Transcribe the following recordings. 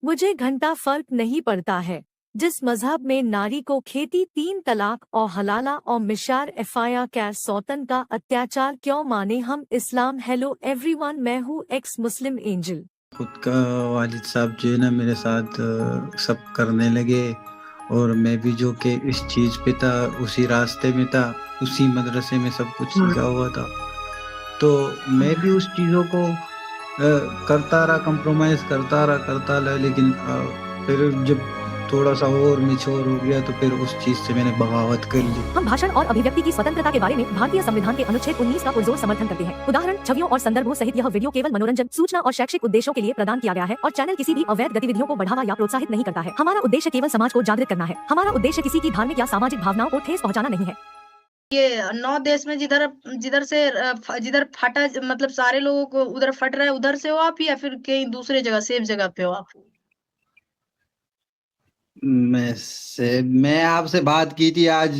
मुझे घंटा फर्क नहीं पड़ता है। जिस मजहब में नारी को खेती 3 तलाक और हलाला और मिशार एफआईआ कैर सौतन का अत्याचार क्यों माने हम इस्लाम। हेलो एवरीवन, मैं हूँ एक्स मुस्लिम एंजल। खुद का वालिद साहब जो है ना मेरे साथ सब करने लगे, और मैं भी जो कि इस चीज़ पे था, उसी रास्ते में था, उसी मदरसे में सब कुछ सीखा हुआ था। तो मैं भी उस चीज़ों को करता रहा, कंप्रोमाइज़ करता रहा, लेकिन फिर जब थोड़ा सा और मैच्योर हो गया तो फिर उस चीज़ से मैंने बगावत कर ली। हम भाषण और अभिव्यक्ति की स्वतंत्रता के बारे में भारतीय संविधान के अनुच्छेद 19 का पुरजोर समर्थन करते हैं। उदाहरण, छवियों और संदर्भों सहित यह वीडियो केवल मनोरंजन, सूचना और शैक्षिक उद्देश्यों के लिए प्रदान किया गया है और चैनल किसी भी अवैध गतिविधियों को बढ़ावा या प्रोत्साहित नहीं करता है। हमारा उद्देश्य केवल समाज को जागृत करना है। हमारा उद्देश्य किसी की धार्मिक या सामाजिक भावनाओं को ठेस पहुंचाना नहीं है। ये 9 देश में जिधर जिधर से जिधर फटा मतलब सारे लोगों को उधर फट रहा है, उधर से हो आप या फिर कहीं दूसरे जगह सेफ जगह पे हो आप? मैं आपसे बात की थी आज,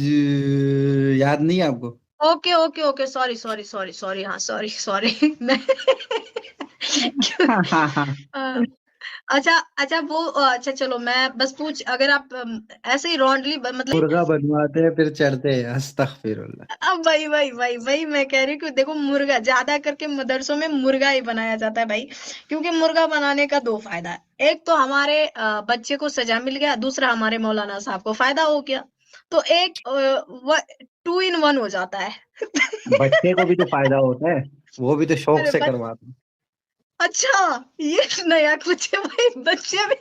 याद नहीं है आपको? Okay okay okay, sorry sorry sorry sorry, हाँ सॉरी सॉरी मैं अ, अच्छा अच्छा वो अच्छा चलो मैं बस पूछ, अगर आप ऐसे ही रॉन्डली मतलब मुर्गा बनवाते हैं फिर चढ़ते हैं, अस्तगफिरुल्लाह। अब वही मैं कह रही हूँ कि देखो, मुर्गा ज्यादा करके मदरसों में मुर्गा ही बनाया जाता है भाई, क्योंकि मुर्गा बनाने का 2 फायदा है। एक तो हमारे बच्चे को सजा मिल गया, दूसरा हमारे मौलाना साहब को फायदा हो गया। तो एक 2 इन 1 हो जाता है। बच्चे को भी तो फायदा होता है, वो भी तो शौक अरे से करवाते हैं। अच्छा, ये नया कुछ है भाई, बच्चे भी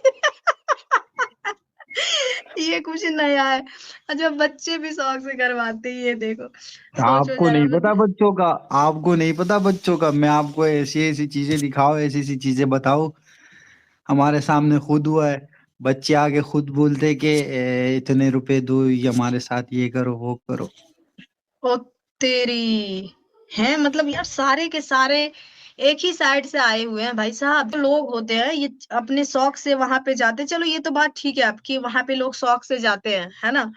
ये कुछ नया है। अच्छा, बच्चे भी शौक से करवाते हैं, ये देखो, सोचो आपको जरा नहीं पता मतलब। बच्चों का, आपको नहीं पता बच्चों का। मैं आपको ऐसी ऐसी चीजें दिखाओ, ऐसी ऐसी चीजें बताओ, हमारे सामने खुद हुआ है। बच्चे आगे खुद बोलते कि इतने रुपए दो, ये हमारे साथ ये करो वो करो। ओ तेरी, हैं मतलब यार सारे के सारे एक ही साइड से आए हुए हैं भाई साहब। जो लोग होते हैं ये अपने शौक से वहां पे जाते हैं, चलो ये तो बात ठीक है आपकी, वहां पे लोग शौक से जाते हैं, है ना।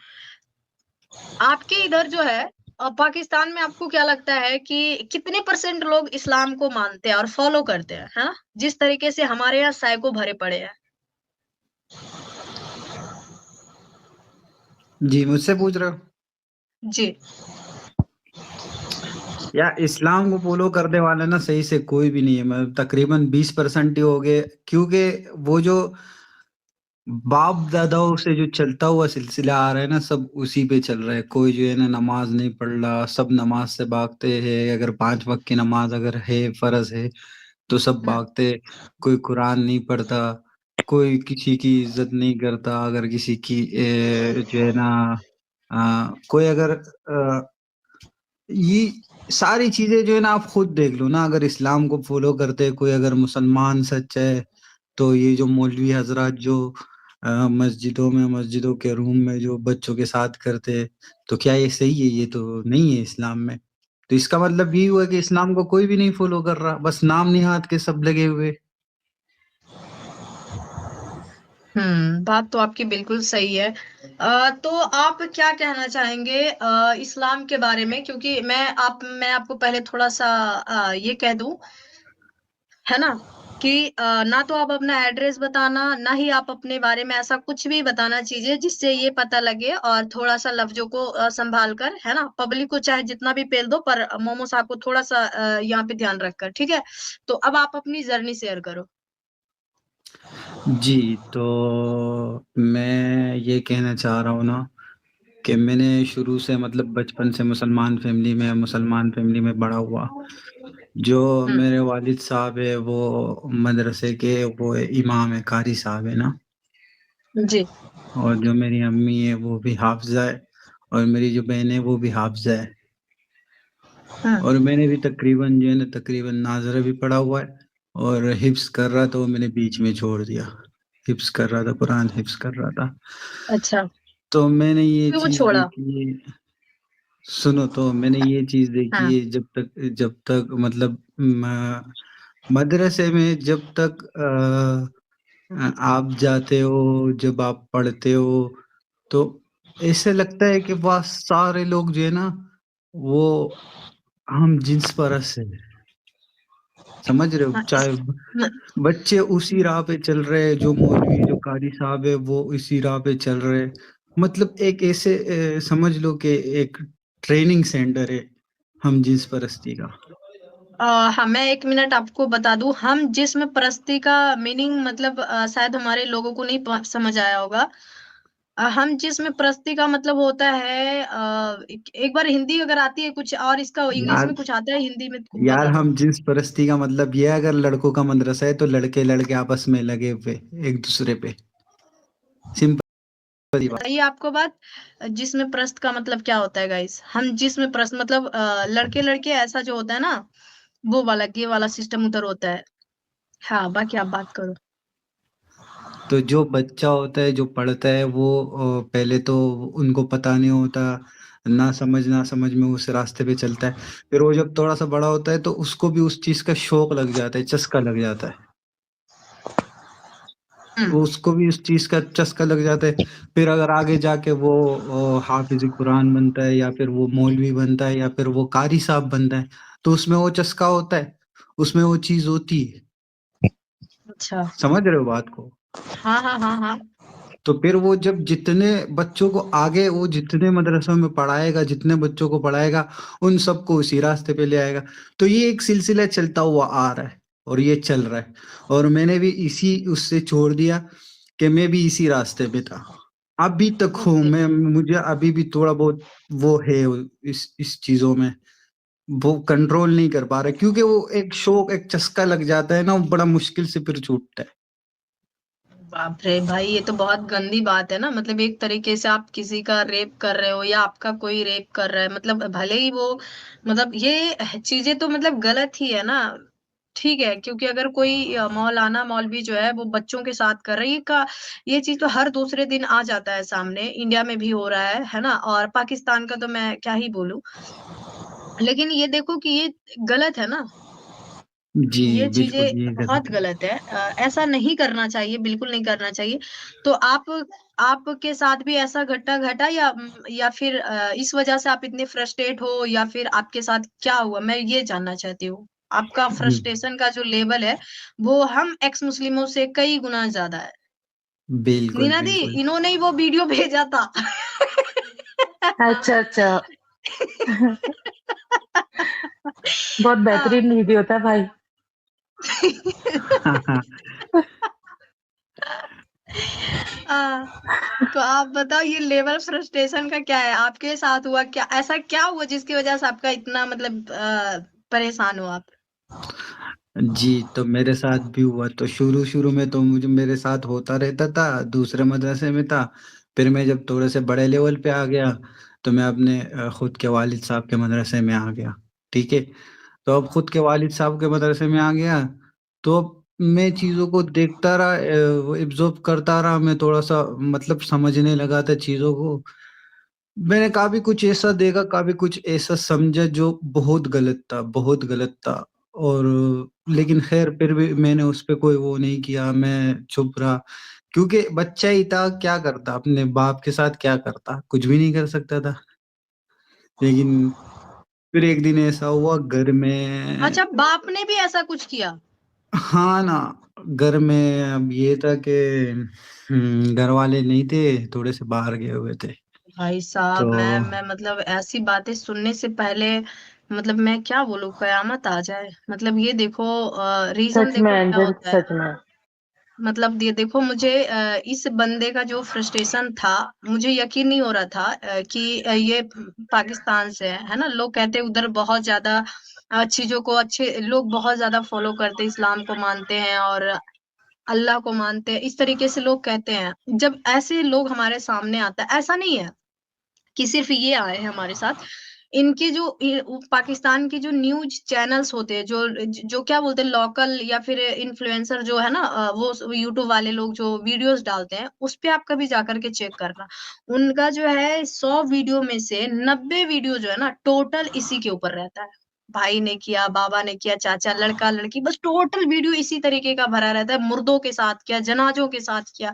आपके इधर जो है पाकिस्तान में, आपको क्या लगता है कि कितने परसेंट लोग इस्लाम को मानते हैं और फॉलो करते हैं, है ना, जिस तरीके से हमारे यहाँ सैकड़ों भरे पड़े हैं? जी, मुझसे पूछ रहे हो? जी। या इस्लाम को फॉलो करने वाले ना सही से कोई भी नहीं है। मैं तकरीबन 20% ही हो गए, क्योंकि वो जो बाप दादाओं से जो चलता हुआ सिलसिला आ रहा है ना, सब उसी पे चल रहा है। कोई जो है ना नमाज नहीं पढ़ रहा, सब नमाज से भागते हैं। अगर 5 वक्त की नमाज अगर है, फर्ज है, तो सब हम्म, भागते। कोई कुरान नहीं पढ़ता, कोई किसी की इज्जत नहीं करता। अगर किसी की जो है ना कोई अगर ये सारी चीजें जो है ना, आप खुद देख लो ना। अगर इस्लाम को फॉलो करते कोई, अगर मुसलमान सच है, तो ये जो मौलवी हजरात जो मस्जिदों के रूम में जो बच्चों के साथ करते, तो क्या ये सही है? ये तो नहीं है इस्लाम में। तो इसका मतलब ये हुआ कि इस्लाम को कोई भी नहीं फॉलो कर रहा, बस नाम निहाद के सब लगे हुए। बात तो आपकी बिल्कुल सही है। तो आप क्या कहना चाहेंगे इस्लाम के बारे में, क्योंकि मैं आपको पहले थोड़ा सा ये कह दूं, है ना, कि ना तो आप अपना एड्रेस बताना, ना ही आप अपने बारे में ऐसा कुछ भी बताना चीजें जिससे ये पता लगे, और थोड़ा सा लफ्जों को संभाल कर, है ना, पब्लिक को चाहे जितना भी पेल दो, पर मोमो साहब को थोड़ा सा यहाँ पे ध्यान रखकर, ठीक है। तो अब आप अपनी जर्नी शेयर करो। जी, तो मैं ये कहना चाह रहा हूँ ना कि मैंने शुरू से मतलब बचपन से मुसलमान फैमिली में बड़ा हुआ। जो हम्म। मेरे वालिद साहब है वो मदरसे के वो इमाम है, कारी साहब है ना। जी। और जो मेरी अम्मी है वो भी हाफिजा है, और मेरी जो बहन है वो भी हाफिजा है। हम्म। और मैंने भी तकरीबन जो है ना तकरीबन नाज़रा भी पढ़ा हुआ है, और हिफ्स कर रहा था, वो मैंने बीच में छोड़ दिया। हिफ्स कर रहा था, कुरान हिफ्स कर रहा था। अच्छा। तो मैंने ये क्यों चीज़ छोड़ा? देखी है, सुनो, तो मैंने ये चीज़ देखी हाँ। है, जब तक मतलब मदरसे में जब तक आप जाते हो, जब आप पढ़ते हो, तो ऐसे लगता है कि वह सारे लोग जो है ना, वो हम जिन्स परस्त है। समझ रहे हो? हाँ, चाहे बच्चे उसी राह पे चल रहे हैं, जो मौलवी जो कारी साहब है वो इसी राह पे चल रहे हैं। मतलब एक ऐसे समझ लो कि एक ट्रेनिंग सेंटर है हम जिस परस्ती का। हाँ, मैं 1 मिनट आपको बता दूं, हम जिस्म परस्ती का मीनिंग मतलब शायद हमारे लोगों को नहीं समझ आया होगा। हम जिस्म परस्ती का मतलब होता है एक बार हिंदी अगर आती है कुछ और इसका इंग्लिश यार में कुछ आता है हिंदी में यार बता दो। हम जिस परस्ती का मतलब ये है, अगर लड़कों का मदरसा है तो लड़के लड़के आपस में लगे हुए एक दूसरे पे, सिंपल सी बात। बताइए आपको बात, जिस्म परस्त का मतलब क्या होता है गाइस? हम जिस्म परस्त मतलब लड़के लड़के ऐसा जो होता है ना, वो वाला ये वाला सिस्टम उधर होता है। हाँ, बाकी आप बात करो। तो जो बच्चा होता है जो पढ़ता है वो पहले तो उनको पता नहीं होता, ना समझ में उस रास्ते पे चलता है। फिर वो जब थोड़ा सा बड़ा होता है तो उसको भी उस चीज का शौक लग जाता है, चस्का लग जाता है। हम्म। वो उसको भी उस चीज का चस्का लग जाता है। फिर अगर आगे जाके वो हाफिज कुरान बनता है, या फिर वो मौलवी बनता है, या फिर वो कारी साहब बनता है, तो उसमें वो चस्का होता है, उसमें वो चीज होती है। अच्छा। समझ रहे हो बात को? हाँ हाँ हाँ हाँ। तो फिर वो जब जितने बच्चों को आगे वो जितने मदरसों में पढ़ाएगा, जितने बच्चों को पढ़ाएगा, उन सबको उसी रास्ते पे ले आएगा। तो ये एक सिलसिला चलता हुआ आ रहा है और ये चल रहा है। और मैंने भी इसी उससे छोड़ दिया कि मैं भी इसी रास्ते पे था, अभी तक हूँ ओके। मैं। मुझे अभी भी थोड़ा बहुत वो है इस चीजों में, वो कंट्रोल नहीं कर पा रहे, क्योंकि वो एक शौक एक चस्का लग जाता है ना, वो बड़ा मुश्किल से फिर छूटता है। बाप रे भाई, ये तो बहुत गंदी बात है ना। मतलब एक तरीके से आप किसी का रेप कर रहे हो या आपका कोई रेप कर रहा है, मतलब भले ही वो, मतलब ये चीजें तो मतलब गलत ही है ना। ठीक है, क्योंकि अगर कोई मौलाना मौलवी जो है वो बच्चों के साथ कर रही का, ये चीज तो हर दूसरे दिन आ जाता है सामने, इंडिया में भी हो रहा है ना, और पाकिस्तान का तो मैं क्या ही बोलूं। लेकिन ये देखो कि ये गलत है ना, जी ये बिल्कुल, चीज़ें ये बहुत गलत है। गलत है। ऐसा नहीं करना चाहिए, बिल्कुल नहीं करना चाहिए। तो आपके साथ भी ऐसा घटा घटा या फिर इस वजह से आप इतने फ्रस्ट्रेट हो, या फिर आपके साथ क्या हुआ? मैं ये जानना चाहती हूँ। आपका फ्रस्ट्रेशन का जो लेवल है, वो हम एक्स मुस्लिमों से कई गुना ज़्यादा है। बिल्कुल नीना दी, बिल्कुल। इन्होंने ही वो वीडियो भेजा था। अच्छा अच्छा। बहुत हाँ। बेहतरीन वीडियो था भाई। हाँ हाँ। हाँ, तो आप बताओ ये लेवल फ्रस्ट्रेशन का क्या है? आपके साथ हुआ क्या? ऐसा क्या हुआ जिसकी वजह से आपका इतना मतलब परेशान हो आप? जी, तो मेरे साथ भी हुआ। तो शुरू शुरू में तो मुझे मेरे साथ होता रहता था, दूसरे मदरसे में था। फिर मैं जब थोड़े से बड़े लेवल पे आ गया, तो मैं अपने खुद के वालिद साहब के मदरसे में आ गया। ठीक है। तो अब खुद के वालिद साहब के मदरसे में आ गया, तो अब मैं चीज़ों को देखता रहा, एब्जॉर्ब करता रहा। मैं थोड़ा सा मतलब समझने लगा था चीज़ों को। मैंने काफी कुछ ऐसा देखा, काफी कुछ ऐसा समझा जो बहुत गलत था, बहुत गलत था। और लेकिन खैर फिर भी मैंने उस पे कोई वो नहीं किया, मैं चुप रहा। क्योंकि बच्चा ही था, क्या करता, अपने बाप के साथ क्या करता, कुछ भी नहीं कर सकता था। लेकिन फिर एक दिन ऐसा हुआ घर में। अच्छा, बाप ने भी ऐसा कुछ किया? हाँ ना, घर में अब ये था कि घर वाले नहीं थे, थोड़े से बाहर गए हुए थे। भाई तो साहब, मैं मतलब ऐसी बातें सुनने से पहले, मतलब मैं क्या बोलूं, कयामत आ जाए। मतलब ये देखो, रीजन सच में देखो क्या एंजल, होता है। सच में। मतलब ये देखो, मुझे इस बंदे का जो फ्रस्ट्रेशन था, मुझे यकीन नहीं हो रहा था कि ये पाकिस्तान से है ना। लोग कहते हैं उधर बहुत ज्यादा चीजों को अच्छे लोग बहुत ज्यादा फॉलो करते हैं, इस्लाम को मानते हैं और अल्लाह को मानते हैं, इस तरीके से लोग कहते हैं। जब ऐसे लोग हमारे सामने आता है, ऐसा नहीं है कि सिर्फ ये आए हैं हमारे साथ। इनके जो पाकिस्तान के जो न्यूज चैनल्स होते हैं, जो क्या बोलते हैं, लोकल या फिर इन्फ्लुएंसर जो है ना, वो यूट्यूब वाले लोग जो वीडियोस डालते हैं, उस पे आप कभी जा करके चेक करना। उनका जो है 100 वीडियो में से 90 वीडियो जो है ना, टोटल इसी के ऊपर रहता है। भाई ने किया, बाबा ने किया, चाचा, लड़का लड़की, बस टोटल वीडियो इसी तरीके का भरा रहता है। मुर्दों के साथ किया, जनाजों के साथ किया,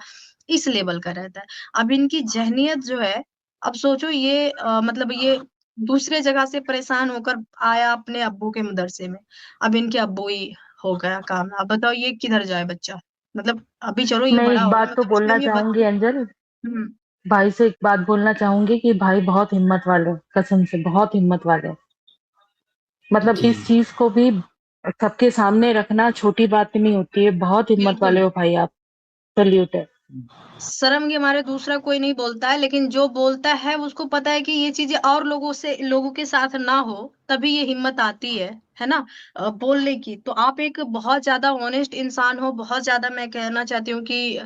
इस लेवल का रहता है। अब इनकी जहनियत जो है, अब सोचो ये मतलब ये दूसरे जगह से परेशान होकर आया अपने अब्बू के मदरसे में। अब इनके अब्बू ही हो गया काम। अब बताओ ये किधर जाए बच्चा? मतलब अभी चलो ये मैं बड़ा एक हो गया, बात तो मतलब इसमें बोलना भी चाहूंगी अंजल, हम्म भाई से एक बात बोलना चाहूंगी कि भाई बहुत हिम्मत वाले हैं, कसम से बहुत हिम्मत वाले हैं। मतलब जी इस चीज को भी सबके सामने रखना छोटी बात नहीं होती है, बहुत हिम्मत वाले बिल्कुल। हो भाई आप। सल्यूट है। शर्म के मारे दूसरा कोई नहीं बोलता है, लेकिन जो बोलता है उसको पता है कि ये चीजें और लोगों के साथ ना हो, तभी ये हिम्मत आती है ना? बोलने की। तो आप एक बहुत ज्यादा ऑनेस्ट इंसान हो, बहुत ज्यादा मैं कहना चाहती हूँ कि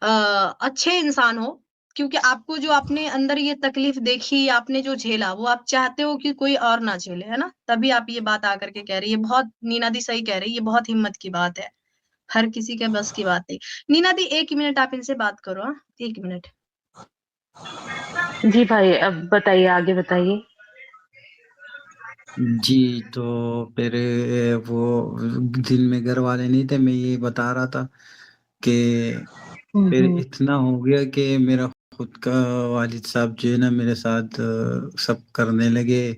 अच्छे इंसान हो, क्योंकि आपको जो आपने अंदर ये तकलीफ देखी, आपने जो झेला, वो आप चाहते हो कि कोई और ना झेले, है ना? तभी आप ये बात आकर के कह रही है। बहुत नीना दी सही कह रही है, ये बहुत हिम्मत की बात है। हर किसी के बस की बात नहीं। नीना दी 1 मिनट आप इनसे बात करो, हाँ? 1 मिनट। जी भाई, अब बताइए, आगे बताइए। जी। तो फिर वो दिन में घर वाले नहीं थे, मैं ये बता रहा था कि फिर हम्म। इतना हो गया कि मेरा खुद का वालिद साहब जो है ना मेरे साथ सब करने लगे,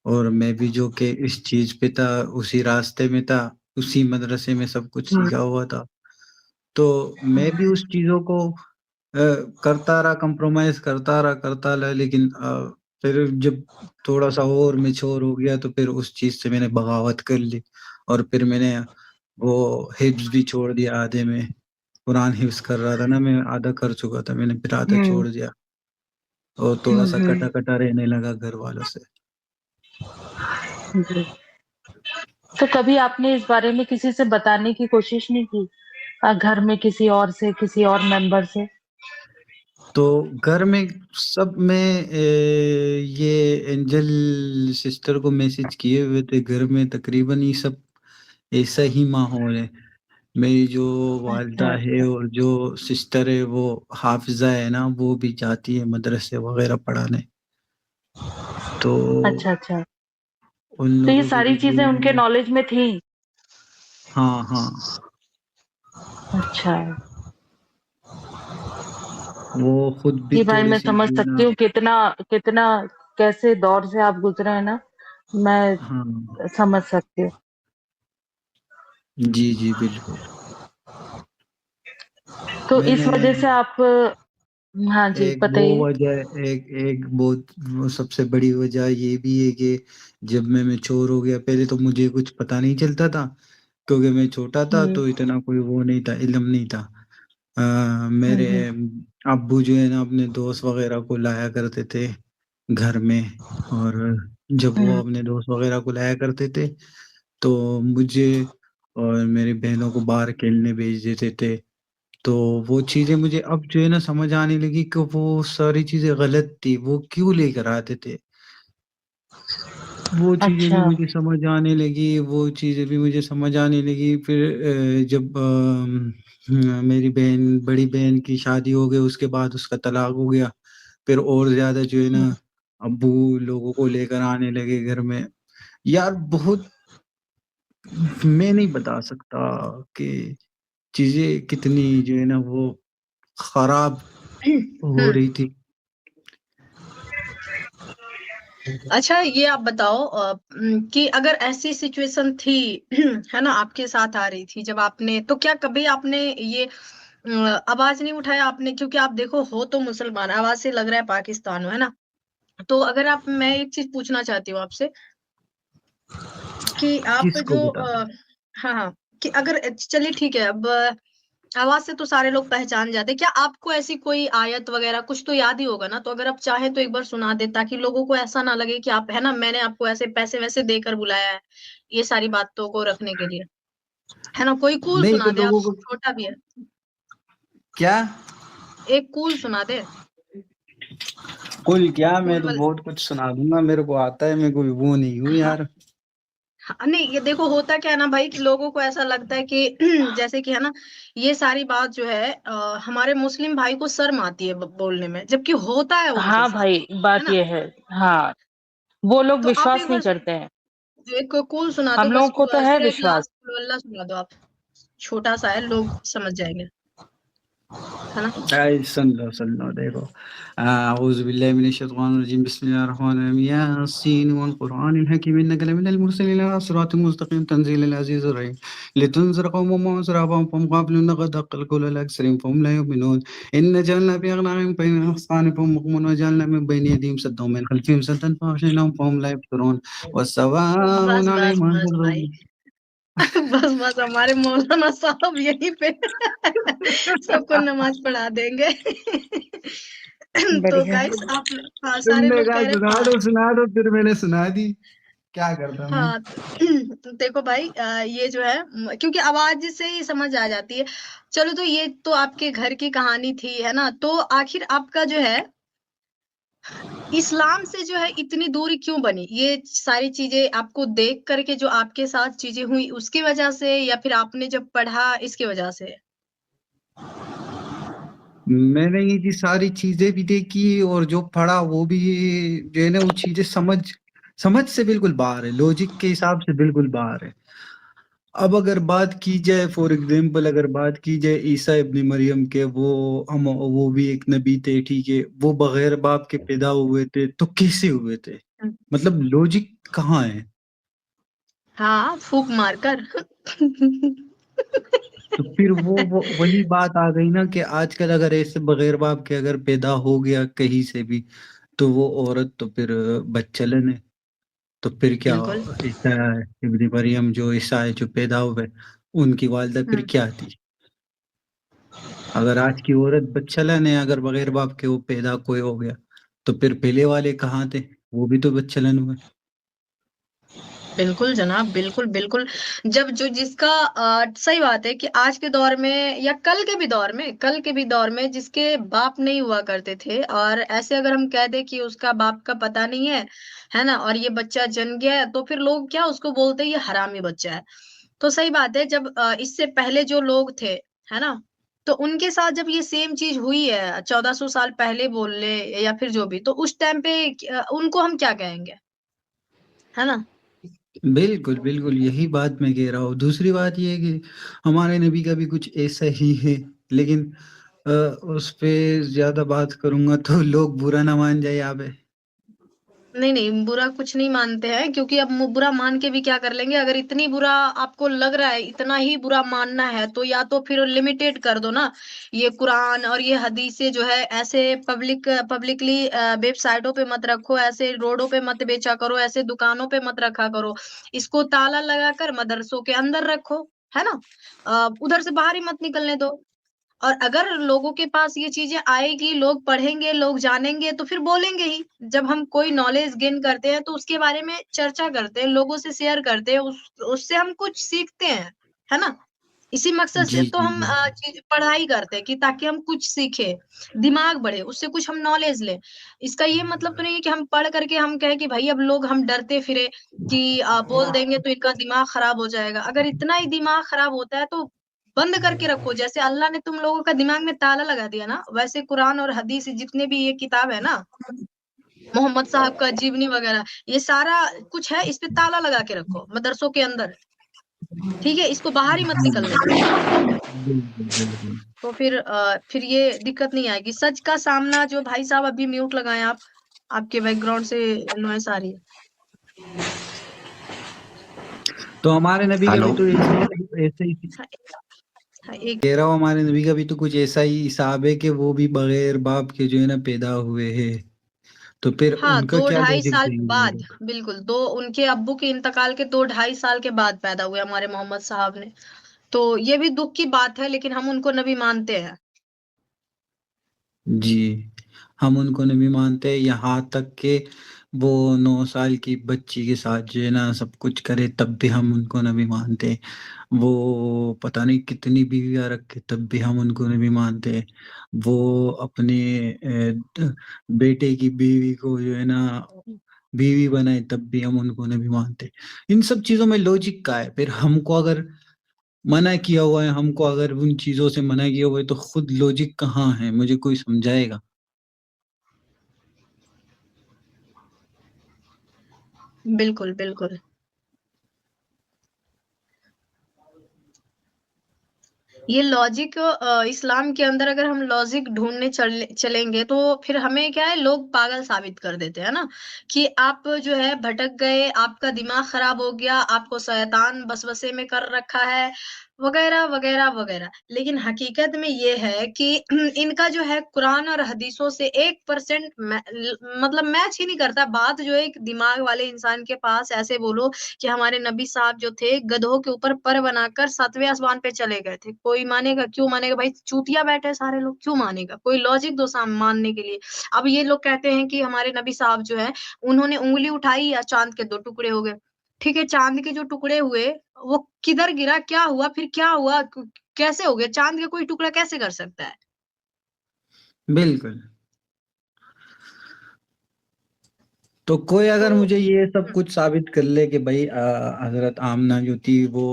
और मैं भी जो कि इस चीज पे था, उसी रास्ते में था, उसी मदरसे में सब कुछ हम्म। सीखा हुआ था। तो मैं भी उस चीजों को करता रहा, कंप्रोमाइज करता रहा, लेकिन फिर जब थोड़ा सा और मैच्योर हो गया तो फिर उस चीज से मैंने बगावत कर ली, और फिर मैंने वो हिफ्ज भी छोड़ दिया आधे में। कुरान हिफ्ज कर रहा था ना मैं, आधा कर चुका था, मैंने फिर आधा हम्म। छोड़ दिया, और थोड़ा सा हम्म। कटा कटा रहने लगा घर वालों से। जी। तो कभी आपने इस बारे में किसी से बताने की कोशिश नहीं की? घर में किसी और से, किसी और मेंबर से? तो घर में सब में ये एंजल सिस्टर को मैसेज किए हुए थे, घर में तकरीबन ये सब ऐसा ही माहौल है। मेरी जो वालदा अच्छा है अच्छा। और जो सिस्टर है वो हाफिजा है ना, वो भी जाती है मदरसे वगैरह पढ़ाने। तो अच्छा अच्छा। उन तो ये लोगों के सारी भी चीजें दिल उनके में, नॉलेज में थी? हाँ हाँ, अच्छा। वो खुद भी जी भाई, थोड़ी मैं सी समझ जो है सकती ना। हूँ कितना कितना कैसे दौर से आप गुजरे हैं ना। मैं हाँ समझ सकती हूँ। जी जी बिल्कुल। तो इस मैंने वजह से आप, हाँ जी एक वो बताइए। वजह, एक एक बहुत वो सबसे बड़ी वजह ये भी है कि जब मैं मैच्योर हो गया, पहले तो मुझे कुछ पता नहीं चलता था, क्योंकि मैं छोटा था हम्म। तो इतना कोई वो नहीं था, इल्म नहीं था। मेरे हम्म। अब्बू जो है ना अपने दोस्त वगैरह को लाया करते थे घर में, और जब वो हम्म। अपने दोस्त वगैरह को लाया करते थे तो मुझे और मेरी बहनों को बाहर खेलने भेज देते थे। तो वो चीजें मुझे अब जो है ना समझ आने लगी कि वो सारी चीजें गलत थी, वो क्यों लेकर आते थे। वो चीजें भी अच्छा। मुझे समझ आने लगी, वो चीजें भी मुझे समझ आने लगी। फिर जब मेरी बहन, बड़ी बहन की शादी हो गई, उसके बाद उसका तलाक हो गया, फिर और ज्यादा जो है ना हम्म। अब्बू लोगों को लेकर आने लगे घर में। यार बहुत, मैं नहीं बता सकता कि चीजें कितनी जो है ना वो खराब हो हम्म। रही थी। अच्छा ये आप बताओ कि अगर ऐसी सिचुएशन थी है ना, आपके साथ आ रही थी जब आपने, तो क्या कभी आपने ये आवाज नहीं उठाया आपने? क्योंकि आप देखो हो तो मुसलमान, आवाज से लग रहा है पाकिस्तान हो, है ना? तो अगर आप, मैं एक चीज पूछना चाहती हूँ आपसे कि आप किसको जो बता। हाँ हाँ, कि अगर चलिए ठीक है, अब आवाज से तो सारे लोग पहचान जाते हैं, क्या आपको ऐसी कोई आयत वगैरह कुछ तो याद ही होगा ना? तो अगर आप चाहें तो एक बार सुना दे, ताकि लोगों को ऐसा ना लगे कि आप, है ना, मैंने आपको ऐसे पैसे वैसे देकर बुलाया है ये सारी बातों को रखने के लिए, है ना? कोई कूल नहीं सुना तो दे, आप लोगों को छोटा भी है, क्या, एक कूल सुना दे, कुल क्या, मैं कूल तो वाला। बहुत कुछ सुना दूंगा, मेरे को आता है, मैं कोई वो नहीं हूँ हाँ यार। हाँ, नहीं ये देखो होता क्या है ना भाई, कि लोगों को ऐसा लगता है कि जैसे कि है ना, ये सारी बात जो है हमारे मुस्लिम भाई को शर्म आती है बोलने में, जबकि होता है उनके हाँ साथ, भाई, है बात ना? ये है। हाँ, वो लोग तो आप विश्वास एक नहीं बार करते हैं। एक कूल सुना दो हम बस, लोगों को तो है सूरह विश्वास। इखलास, कुल अल्लाह सुना दो आप, छोटा सा है, लोग समझ जाएंगे। है ना? सुन लो देखो, अऊज़ु बिल्लाहि मिनश शैतानिर रजीम, बिस्मिल्लाहिर रहमानिर रहीम, यासीन वल कुरआनिल हकीम, इन्नका लमिनल मुरसलीन अला सिरातिम मुस्तकीम, तंज़ीलुल अज़ीज़िर रहीम, लितुनज़िरा क़ौमम मा उनज़िरा आबाहुम फहम गाफ़िलून, लक़द हक़्क़ल क़awlu अला अक्सरिहिम फ़हम ला युमिनून, इन्ना जअलना फ़ी अग़नाक़िहिम बैन अज़क़ानिहिम फ़हम मुक़महून, व जअलना मिन बैनि अयदीहिम सद्दन व मिन ख़ल्फ़िहिम सद्दन फ़अग़शयनाहुम फ़हम ला यब्सरून, बस वस्सवाउन बस अलैहिम बस भाई। बस बस हमारे मौलाना साहब यहीं पे सबको नमाज पढ़ा देंगे। तो बढ़िया। गाइस आप हाँ, सारे तुमने लोग कहा कह रहे हाँ सुना दो, फिर मैंने सुना दी, क्या करता मैं। हाँ। तो देखो भाई ये जो है क्योंकि आवाज से ही समझ आ जाती है। चलो तो ये तो आपके घर की कहानी थी, है ना? तो आखिर आपका जो है इस्लाम से जो है इतनी दूरी क्यों बनी? ये सारी चीज़ें आपको देख कर के जो आपके साथ चीज़ें हुई उसकी वजह से या फिर आपने जब पढ़ा इसकी वजह से? मैंने ये सारी चीजें भी देखी और जो पढ़ा वो भी, जो है ना, वो चीजें समझ समझ से बिल्कुल बाहर है, लॉजिक के हिसाब से बिल्कुल बाहर है। अब अगर बात की जाए, फॉर एग्जांपल अगर बात की जाए ईसा इब्न मरियम के, वो भी एक नबी थे, ठीक है, वो बगैर बाप के पैदा हुए थे, तो कैसे हुए थे? हुँ। मतलब लॉजिक कहाँ है? हाँ, फूँक मारकर। तो फिर वो वही बात आ गई ना कि आजकल अगर ऐसे बगैर बाप के अगर पैदा हो गया कहीं से भी, तो वो औरत तो फिर बच्चलन है। तो फिर क्या, बिल्कुल। ईसा इब्न मरियम जो ईसा है जो पैदा हुए, उनकी वालिदा फिर हुँ। क्या थी? अगर आज की औरत बच्चलन है, अगर बगैर बाप के वो पैदा कोई हो गया, तो फिर पहले वाले कहाँ थे? वो भी तो बच्चलन हुए। बिल्कुल जनाब, बिल्कुल, बिल्कुल। जब जो जिसका सही बात है कि आज के दौर में या कल के भी दौर में जिसके बाप नहीं हुआ करते थे और ऐसे अगर हम कह दें कि उसका बाप का पता नहीं है ना? और ये बच्चा जन्म गया है, तो फिर लोग क्या उसको बोलते हैं ये हरामी बच्चा है। तो सही बात है जब इससे पहले जो लोग थे, है ना? तो उनके साथ जब ये सेम चीज़ हुई है 1400 साल पहले बोल ले या फिर जो भी, तो उस टाइम पे उनको हम क्या कहेंगे? है ना? बिल्कुल, बिल्कुल, यही बात मैं कह रहा हूँ। दूसरी बात ये है कि हमारे नबी का भी कुछ ऐसा ही है, लेकिन उस पे ज़्यादा बात करूँगा तो लोग बुरा ना मान जाए यहाँ पे। नहीं, नहीं, बुरा कुछ नहीं मानते हैं क्योंकि अब बुरा मान के भी क्या कर लेंगे? अगर इतनी बुरा आपको लग रहा है, इतना ही बुरा मानना है, तो या तो फिर लिमिटेड कर दो ना। ये कुरान और ये हदीसें जो है ऐसे पब्लिकली वेबसाइटों पे मत रखो, ऐसे रोडों पे मत बेचा करो, ऐसे दुकानों पे मत रखा करो। इसको ताला लगाकर मदरसों के अंदर रखो, है ना? उधर से बाहर ही मत निकलने दो। और अगर लोगों के पास ये चीज़ें आएगी, लोग पढ़ेंगे, लोग जानेंगे तो फिर बोलेंगे ही। जब हम कोई नॉलेज गेन करते हैं तो उसके बारे में चर्चा करते हैं, लोगों से शेयर करते हैं, उससे हम कुछ सीखते हैं, है ना? इसी मकसद जी, से तो जी, हम बिल्कुल। चीज़ पढ़ाई करते हैं कि ताकि हम कुछ सीखें, दिमाग बढ़े, उससे कुछ हम नॉलेज लें। इसका ये मतलब तो नहीं है कि हम पढ़ करके हम कहें कि भई अब लोग हम डरते फिरे कि बोल देंगे तो इनका दिमाग खराब हो जाएगा। अगर इतना ही दिमाग खराब होता है तो बंद करके रखो। जैसे अल्लाह ने तुम लोगों का दिमाग में ताला लगा दिया ना, वैसे कुरान और हदीस जितने भी ये किताब है ना, मोहम्मद साहब का जीवनी वगैरह, ये सारा कुछ है, इस पे ताला लगा के रखो मदरसों के अंदर, ठीक है? इसको बाहर ही मत निकलने दो। बिल्कुल, बिल्कुल। तो फिर ये दिक्कत नहीं आएगी। सच का सामना जो भाई साहब अभी म्यूट लगाएँ आप, आपके बैकग्राउंड से नॉइज़ आ रही है। तो हमारे नबी का हेलो। भी तो ऐसे ही हाँ, हाँ, एक कह रहा हूँ, हमारे नबी का भी तो कुछ ऐसा ही हिसाब है कि वो भी बगैर बाप के जो है ना पैदा हुए हैं। तो फिर हाँ, उनका 2 क्या ढाई लॉजिक साल देंगे वो बाद लोग? बिल्कुल, 2 उनके अब्बू के इंतकाल के 2 ढाई साल के बाद पैदा हुए हमारे मोहम्मद साहब ने। तो ये भी दुःख की बात है लेकिन हम उनको नबी मानते हैं। जी, हम उनको नबी मानते हैं, यहाँ तक कि वो 9 साल की बच्ची के साथ जो है ना सब कुछ करे, तब भी हम उनको नबी मानते हैं। वो पता नहीं कितनी बीवियाँ रखे, तब भी हम उनको नबी मानते हैं। वो अपने बेटे की बीवी को जो है ना बीवी बनाए, तब भी हम उनको नबी मानते हैं। इन सब चीज़ों में लॉजिक क्या है? फिर हमको अगर मना किया हुआ है, हमको अगर उन चीज़ों से मना किया हुआ है, तो खुद लॉजिक कहाँ है? मुझे कोई समझाएगा? बिल्कुल, बिल्कुल। ये लॉजिक इस्लाम के अंदर अगर हम लॉजिक ढूंढने चलेंगे तो फिर हमें क्या है, लोग पागल साबित कर देते हैं ना, कि आप जो है भटक गए, आपका दिमाग खराब हो गया, आपको शैतान वसवसे में कर रखा है, वगैरह वगैरह वगैरह। लेकिन हकीकत में ये है कि इनका जो है कुरान और हदीसों से 1% मतलब मैच ही नहीं करता। बात जो है एक दिमाग वाले इंसान के पास ऐसे बोलो कि हमारे नबी साहब जो थे गधों के ऊपर पर बनाकर 7वें आसमान पे चले गए थे। कोई मानेगा? क्यों मानेगा भाई? चूतिया बैठे हैं सारे लोग, क्यों मानेगा? कोई लॉजिक दो मानने के लिए। अब ये लोग कहते हैं कि हमारे नबी साहब जो है उन्होंने उँगली उठाई या चाँद के 2 टुकड़े हो गए। ठीक है, चाँद के जो टुकड़े हुए वो किधर गिरा, क्या हुआ, फिर क्या हुआ, कैसे हो गया? चाँद का कोई टुकड़ा कैसे कर सकता है? बिल्कुल। तो कोई तो अगर मुझे ये सब कुछ साबित कर ले कि भाई हजरत आमना जो थी वो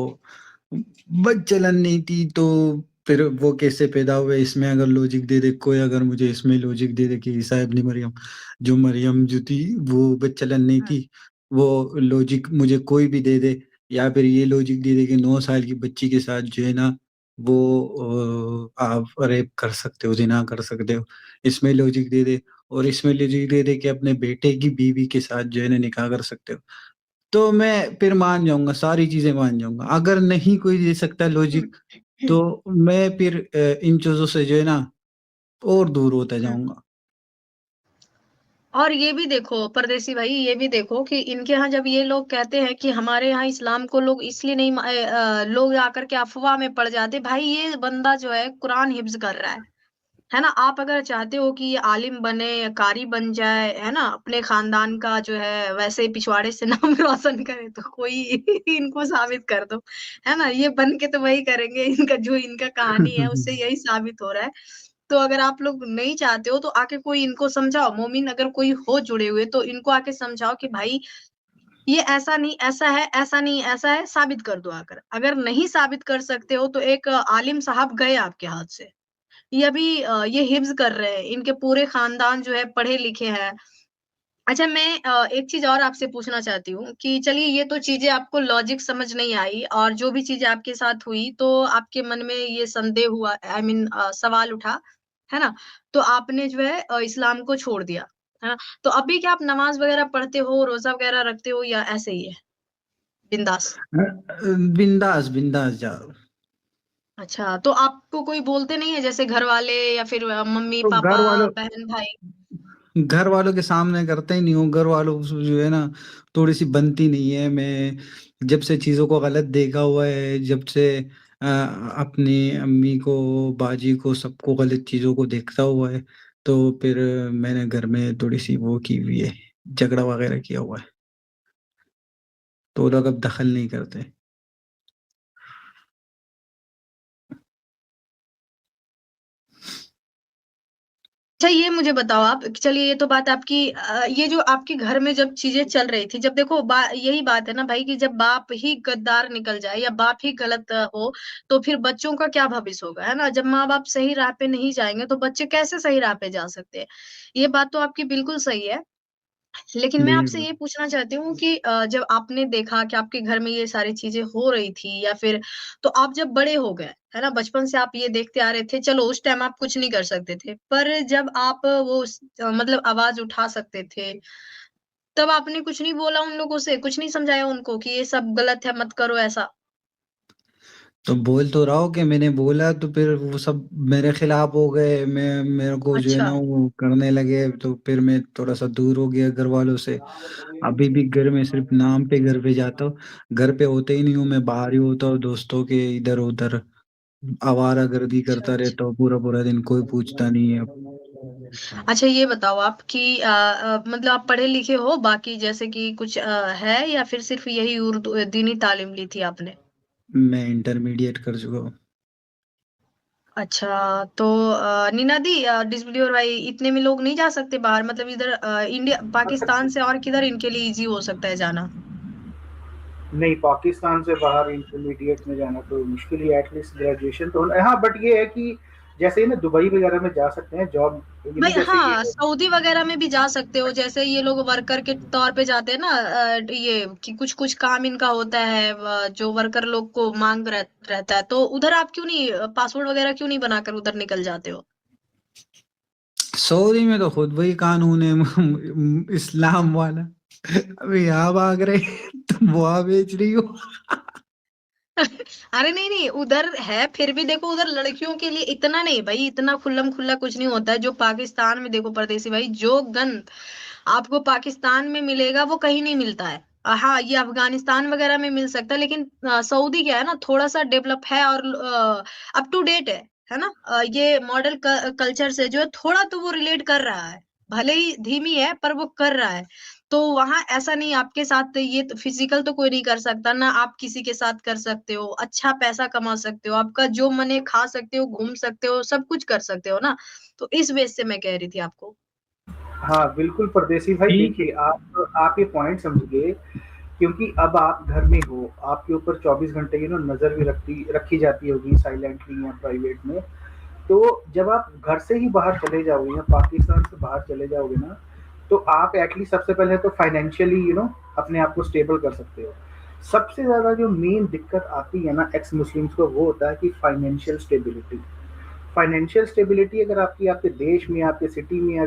बच्चलन नहीं थी, तो फिर वो कैसे पैदा हुए, इसमें अगर लॉजिक दे दे कोई, अगर मुझे इसमें लॉजिक दे दे कि ईसा इब्न मरियम, जो मरियम जो थी वो बच्चलन नहीं हुँ, थी, वो लॉजिक मुझे कोई भी दे दे, या फिर ये लॉजिक दे दे कि 9 साल की बच्ची के साथ जो है ना वो आप रेप कर सकते हो, ज़िना कर सकते हो, इसमें लॉजिक दे दे, और इसमें लॉजिक दे दे कि अपने बेटे की बीवी के साथ जो है ना निकाह कर सकते हो, तो मैं फिर मान जाऊँगा, सारी चीज़ें मान जाऊँगा। अगर नहीं कोई दे सकता हुँ, लॉजिक, हुँ, तो मैं फिर इन चीज़ों से जो है ना और दूर होता हुँ। जाऊँगा। और ये भी देखो परदेसी भाई, ये भी देखो कि इनके यहाँ जब ये लोग कहते हैं कि हमारे यहाँ इस्लाम को लोग इसलिए नहीं लोग आकर के अफ़वाह में पड़ जाते, भाई ये बंदा जो है कुरान हिफ्ज़ कर रहा है ना? आप अगर चाहते हो कि ये आलिम बने, कारी बन जाए, है ना? अपने ख़ानदान का जो है वैसे पिछवाड़े से नाम रोशन करे, तो कोई इनको साबित कर दो, है ना? ये बन के तो वही करेंगे, इनका जो इनका कहानी है उससे यही साबित हो रहा है। तो अगर आप लोग नहीं चाहते हो तो आके कोई इनको समझाओ, मोमिन अगर कोई हो जुड़े हुए तो इनको आके समझाओ कि भाई ये ऐसा नहीं, ऐसा है, ऐसा नहीं, ऐसा है, साबित कर दो आकर। अगर नहीं साबित कर सकते हो तो एक आलिम साहब गए आपके हाथ से, ये अभी ये हिफ्ज़ कर रहे हैं, इनके पूरे खानदान जो है पढ़े-लिखे हैं। अच्छा मैं एक चीज़ और आपसे पूछना चाहती हूँ कि चलिए ये तो चीज़ें आपको लॉजिक समझ नहीं आई और जो भी चीज़ें आपके साथ हुई तो आपके मन में ये संदेह हुआ, आई मीन सवाल उठा, है ना? तो आपने जो है इस्लाम को छोड़ दिया, है ना? तो अभी क्या आप नमाज़ वग़ैरह पढ़ते हो, रोज़ा वग़ैरह रखते हो या ऐसे ही है, बिंदास? बिंदास, बिंदास जाओ। अच्छा, तो आपको कोई बोलते नहीं है जैसे घरवाले या फिर तो मम्मी-पापा, बहन-भाई? घर वालों के सामने करता ही नहीं हूँ, घर वालों से जो है ना थोड़ी-सी बनती नहीं है। मैं जब से चीज़ों को गलत देखा हुआ है, जब से अपनी अम्मी को, बाजी को, सबको गलत चीज़ों को देखता हुआ है, तो फिर मैंने घर में थोड़ी-सी वो की हुई है, झगड़ा वगैरह किया हुआ है, तो वो लोग अब दखल नहीं करते। अच्छा ये मुझे बताओ आप, चलिए ये तो बात आपकी ये जो आपके घर में जब चीज़ें चल रही थी, जब देखो यही बात है ना भाई कि जब बाप ही गद्दार निकल जाए या बाप ही गलत हो, तो फिर बच्चों का क्या भविष्य होगा, है ना? जब माँ-बाप सही राह पे नहीं जाएँगे, तो बच्चे कैसे सही राह पे जा सकते हैं? ये बात तो आपकी बिल्कुल सही है। लेकिन मैं आपसे बिल्कुल। ये पूछना चाहती हूँ कि जब आपने देखा कि आपके घर में ये सारी चीज़ें हो रही थी या फिर तो आप जब बड़े हो गए, है ना? बचपन से आप ये देखते आ रहे थे, चलो उस टाइम आप कुछ नहीं कर सकते थे। पर जब आप मतलब आवाज़ उठा सकते थे, तब आपने कुछ नहीं बोला उन लोगों से? कुछ नहीं समझाया उनको कि ये सब गलत है, मत करो ऐसा? तो बोल तो रहा हूँ कि मैंने बोला, तो फिर वो सब मेरे खिलाफ हो गए, मैं मेरे को जो है अच्छा। ना वो करने लगे, तो फिर मैं थोड़ा-सा दूर हो गया घर वालों से। अभी भी घर में सिर्फ़ नाम पे घर पे जाता हूँ, घर पे होता ही नहीं हूँ, मैं बाहर ही होता हूँ, दोस्तों के इधर-उधर आवारागर्दी अच्छा, करता अच्छा। रहता हूँ पूरा-पूरा दिन, कोई पूछता नहीं है अब। अच्छा ये बताओ आप कि मतलब आप पढ़े लिखे हो बाकी जैसे कि कुछ है या फिर सिर्फ़ यही उर्दू दीनी तालीम ली थी आपने? मैं इंटरमीडिएट कर चुका हूँ। अच्छा, तो नीना दी डिस्पली और भाई इतने में लोग नहीं जा सकते बाहर मतलब इधर इंडिया पाकिस्तान से और किधर इनके लिए ईज़ी हो सकता है जाना? नहीं, पाकिस्तान से बाहर इंटरमीडिएट में जाना तो मुश्किल ही है, एटलीस्ट ग्रेजुएशन तो हाँ, बट ये है कि जैसे ना दुबई वगैरह में जा सकते हैं जॉब, भाई जैसे हाँ, ये सऊदी वगैरह में भी जा सकते हो, जैसे ये लोग वर्कर के तौर पे जाते हैं ना, ये कि कुछ कुछ काम इनका होता है, जो वर्कर लोग को मांग रहता है, तो उधर आप क्यों नहीं पासपोर्ट वगैरह क्यों नहीं बनाकर उधर निकल जाते हो? सऊदी में तो खुद वही कानून है इस्लाम वाला। अभी यहाँ भाग रहे तुम वहां बेच रही हो। अरे नहीं नहीं, उधर है, फिर भी देखो उधर लड़कियों के लिए इतना नहीं भाई, इतना खुल्लम खुल्ला कुछ नहीं होता है जो पाकिस्तान में। देखो परदेसी भाई, जो गन आपको पाकिस्तान में मिलेगा वो कहीं नहीं मिलता है। हाँ, ये अफगानिस्तान वगैरह में मिल सकता है, लेकिन सऊदी क्या है ना, थोड़ा सा डेवलप है और अप टू डेट है ना। ये मॉडल कल्चर से जो है थोड़ा तो वो रिलेट कर रहा है, भले ही धीमी है पर वो कर रहा है। तो वहां ऐसा नहीं, आपके साथ ये फिजिकल तो कोई नहीं कर सकता ना, आप किसी के साथ कर सकते हो, अच्छा पैसा कमा सकते हो, आपका जो मन है खा सकते हो, घूम सकते हो, सब कुछ कर सकते हो ना। तो इस बेस से मैं कह रही थी आपको। हाँ बिल्कुल परदेसी भाई, ठीक। देखिए आप ये पॉइंट समझिए, क्योंकि अब आप घर में हो, आपके ऊपर 24 घंटे नजर भी रखी जाती होगी साइलेंटली या प्राइवेट में। तो जब आप घर से ही बाहर चले जाओगे या पाकिस्तान से बाहर चले जाओगे ना, तो आप एटलीस्ट सबसे पहले तो फाइनेंशियली अपने आप को स्टेबल कर सकते हो। सबसे ज्यादा जो मेन दिक्कत आती है ना एक्स मुस्लिम्स को, वो होता है कि फाइनेंशियल स्टेबिलिटी। फाइनेंशियल स्टेबिलिटी अगर आपकी आपके देश में, आपके सिटी में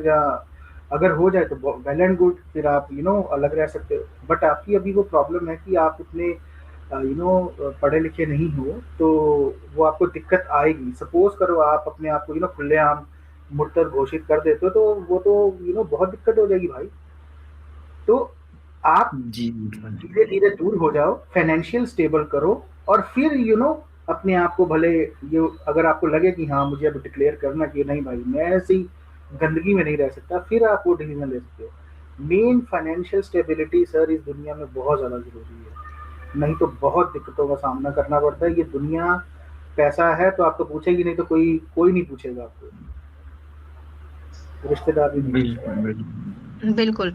अगर हो जाए तो वेल एंड गुड, फिर आप अलग रह सकते हो। बट आपकी अभी वो प्रॉब्लम है कि आप उतने पढ़े लिखे नहीं हो, तो वो आपको दिक्कत आएगी। सपोज करो आप अपने आप को खुलेआम मुर्तद घोषित कर देते हो, तो वो तो बहुत दिक्कत हो जाएगी भाई। तो आप जी। धीरे धीरे दूर हो जाओ, फाइनेंशियल स्टेबल करो, और फिर अपने आप को भले, ये अगर आपको लगे कि हाँ मुझे अब डिक्लेयर करना कि नहीं भाई मैं ऐसी गंदगी में नहीं रह सकता, फिर आप वो डिसीजन ले सकते हो। मेन फाइनेंशियल स्टेबिलिटी सर इस दुनिया में बहुत ज्यादा जरूरी है, नहीं तो बहुत दिक्कतों का सामना करना पड़ता है। ये दुनिया, पैसा है तो आपको पूछेगी, नहीं तो कोई कोई नहीं पूछेगा आपको, रिश्तेदार भी नहीं बिल्कुल पूछेगा। बिल्कुल। बिल्कुल।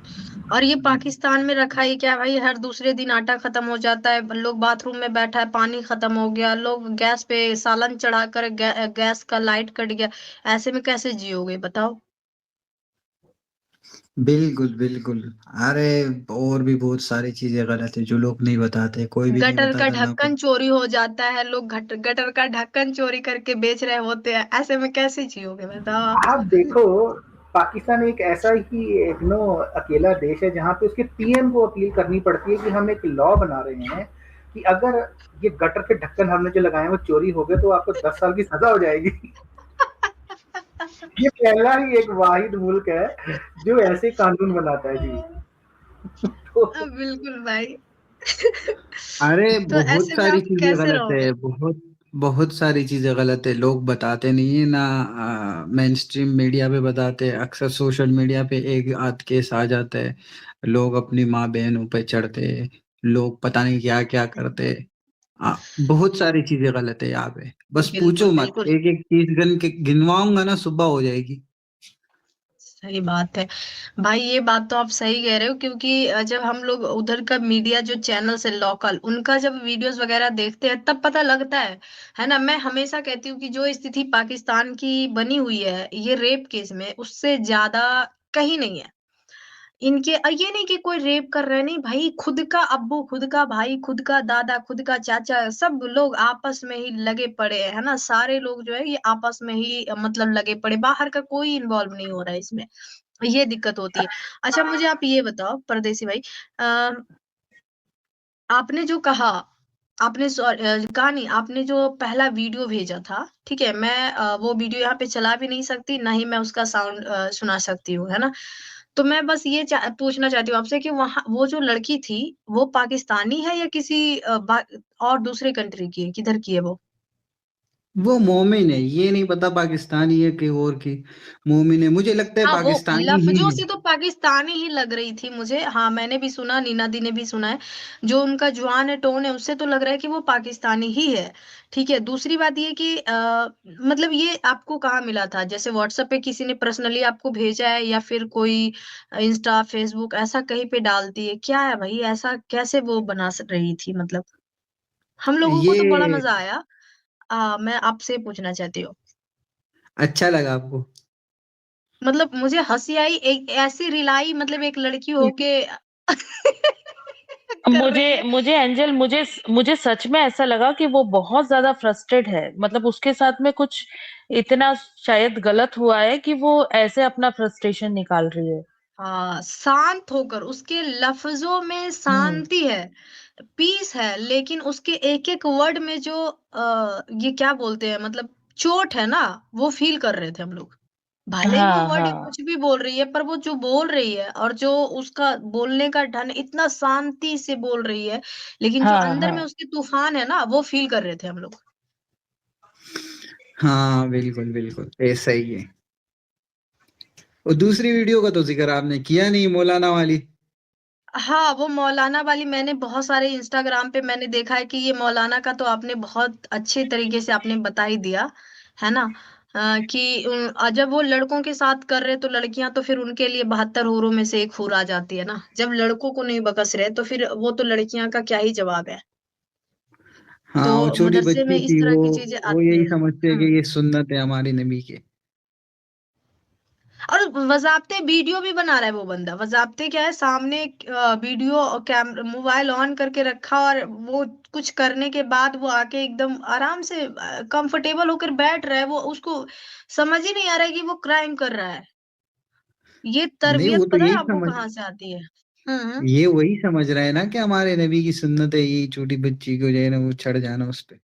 और ये पाकिस्तान में रखा ही क्या भाई, हर दूसरे दिन आटा खत्म हो जाता है, लोग बाथरूम में बैठा है पानी खत्म हो गया, लोग गैस पे सालन चढ़ाकर गैस का लाइट कट गया, ऐसे में कैसे जियोगे बताओ? बिल्कुल बिल्कुल। अरे और भी बहुत सारी चीजें गलत है जो लोग नहीं बताते, कोई भी नहीं गटर का बताता ना ढक्कन कुछ। चोरी हो जाता है, लोग गटर का ढक्कन चोरी करके बेच रहे होते हैं, ऐसे में कैसे जियोगे बताओ आप? आप देखो, पाकिस्तान एक ऐसा ही एक अकेला देश है जहाँ पे उसके पीएम को अपील करनी पड़ती है कि हम एक लॉ बना रहे हैं कि अगर ये गटर के ढक्कन हमने जो लगाए वो चोरी हो गए तो आपको 10 साल की सजा हो जाएगी। ये पहला ही एक वाहिद मुल्क है जो ऐसे कानून बनाता है जी। तो बिल्कुल भाई। अरे तो बहुत ऐसे में सारी आप चीजें कैसे गलत रहोगे? है, बहुत बहुत सारी चीजें गलत है, लोग बताते नहीं है ना। मेन स्ट्रीम मीडिया पे बताते हैं, अक्सर सोशल मीडिया पे एक आध केस आ जाता है, लोग अपनी माँ बहनों पे चढ़ते हैं, लोग पता नहीं क्या क्या करते हैं। बहुत सारी चीजें गलत है यहाँ पे, बस पूछो बिल्कुल मत, बिल्कुल एक एक चीज गिनवाऊंगा ना सुबह हो जाएगी। सही बात है भाई, ये बात तो आप सही कह रहे हो, क्योंकि जब हम लोग उधर का मीडिया जो चैनल्स है लोकल, उनका जब वीडियोस वगैरह देखते हैं तब पता लगता है ना। मैं हमेशा कहती हूँ कि जो स्थिति पाकिस्तान की बनी हुई है ये रेप केस में, उससे ज्यादा कहीं नहीं है। इनके ये नहीं कि कोई रेप कर रहा है, नहीं भाई, खुद का अब्बू, खुद का भाई, खुद का दादा, खुद का चाचा, सब लोग आपस में ही लगे पड़े हैं, है ना। सारे लोग जो है ये आपस में ही मतलब लगे पड़े, बाहर का कोई इन्वॉल्व नहीं हो रहा है इसमें। ये दिक्कत होती है। अच्छा मुझे आप ये बताओ परदेसी भाई, अ, आपने जो कहा, कहा नहीं, आपने जो पहला वीडियो भेजा था, ठीक है, मैं वो वीडियो यहाँ पे चला भी नहीं सकती, ना ही मैं उसका साउंड सुना सकती हूँ, है ना। तो मैं बस ये पूछना चाहती हूँ आपसे कि वहाँ वो जो लड़की थी, वो पाकिस्तानी है या किसी और दूसरे कंट्री की है, किधर की है वो? वो मोमिन है, ये नहीं पता पाकिस्तानी है कि और की। मोमिन है, मुझे लगता है हाँ, वो पाकिस्तानी ही लफ्ज़ों है। से तो पाकिस्तानी ही लग रही थी मुझे। हाँ, मैंने भी सुना, नीना दी ने भी सुना है। जो उनका जुबान है, टोन है, उससे तो लग रहा है कि वो पाकिस्तानी ही है। ठीक है, दूसरी बात ये कि मतलब ये आपको कहाँ मिला था? जैसे व्हाट्सएप पे किसी ने पर्सनली आपको भेजा है या फिर कोई इंस्टा, फेसबुक ऐसा कहीं पे डालती है? क्या है भई, ऐसा कैसे वो बना रही थी मतलब? हम लोगों को तो बड़ा ये मज़ा आया। मैं आपसे पूछना चाहती हूँ। अच्छा लगा आपको? मतलब मुझे हँसी आई, एक ऐसी रिलाई, मतलब एक लड़की होके कर रही मुझे है। मुझे एंजल मुझे सच में ऐसा लगा कि वो बहुत ज़्यादा फ्रस्ट्रेट है। मतलब उसके साथ में कुछ इतना शायद गलत हुआ है कि वो ऐसे अपना फ्रस्ट्रेशन निकाल रही है। हाँ, शांत होकर, उसके लफ्ज़ों में हुँ। शांति है, पीस है, लेकिन उसके एक-एक वर्ड में जो ये क्या बोलते हैं, मतलब चोट है ना, वो फ़ील कर रहे थे हम लोग। भले ही वो हाँ, वर्ड हाँ। कुछ भी बोल रही है, पर वो जो बोल रही है और जो उसका बोलने का ढंग, इतना शांति से बोल रही है, लेकिन जो हाँ, अंदर में हाँ। उसके तूफ़ान है ना, वो फ़ील कर रहे थे हम लोग। हाँ, बिल्कुल, बिल्कुल, ऐसा ही है। और दूसरी वीडियो का तो ज़िक्र आपने किया नहीं, मौलाना वाली। हाँ, वो मौलाना वाली मैंने बहुत सारे इंस्टाग्राम पे मैंने देखा है कि ये मौलाना का तो आपने बहुत अच्छे तरीके से आपने बता ही दिया, है ना? कि जब वो लड़कों के साथ कर रहे तो लड़कियाँ तो फिर उनके लिए 72 हूरों में से एक हूर आ जाती है ना। जब लड़कों को नहीं बकस रहे तो फिर वो तो लड़कियाँ का क्या ही जवाब है। तो हाँ, वो छोटी मदरसे में बच्ची इस थी, तरह वो की चीज़ें वो आती यही है। समझते हैं हुँ। कि ये सुन्नत है हमारे नबी के। और बज़ाब्ते वीडियो भी बना रहा है वो बंदा। बज़ाब्ते क्या है, सामने वीडियो मोबाइल ऑन करके रखा और वो कुछ करने के बाद वो आके एकदम आराम से कंफर्टेबल होकर बैठ रहा है। वो उसको समझ ही नहीं आ रहा है कि वो क्राइम कर रहा है। ये नहीं, वो तरबियत तो पता है यही आपको समझ कहाँ से आती है? हुँ, हुँ। ये वही समझ रहे हैं ना कि हमारे नबी की सुन्नत है ये छोटी बच्ची को जो है ना वो चढ़ जाना उस पे।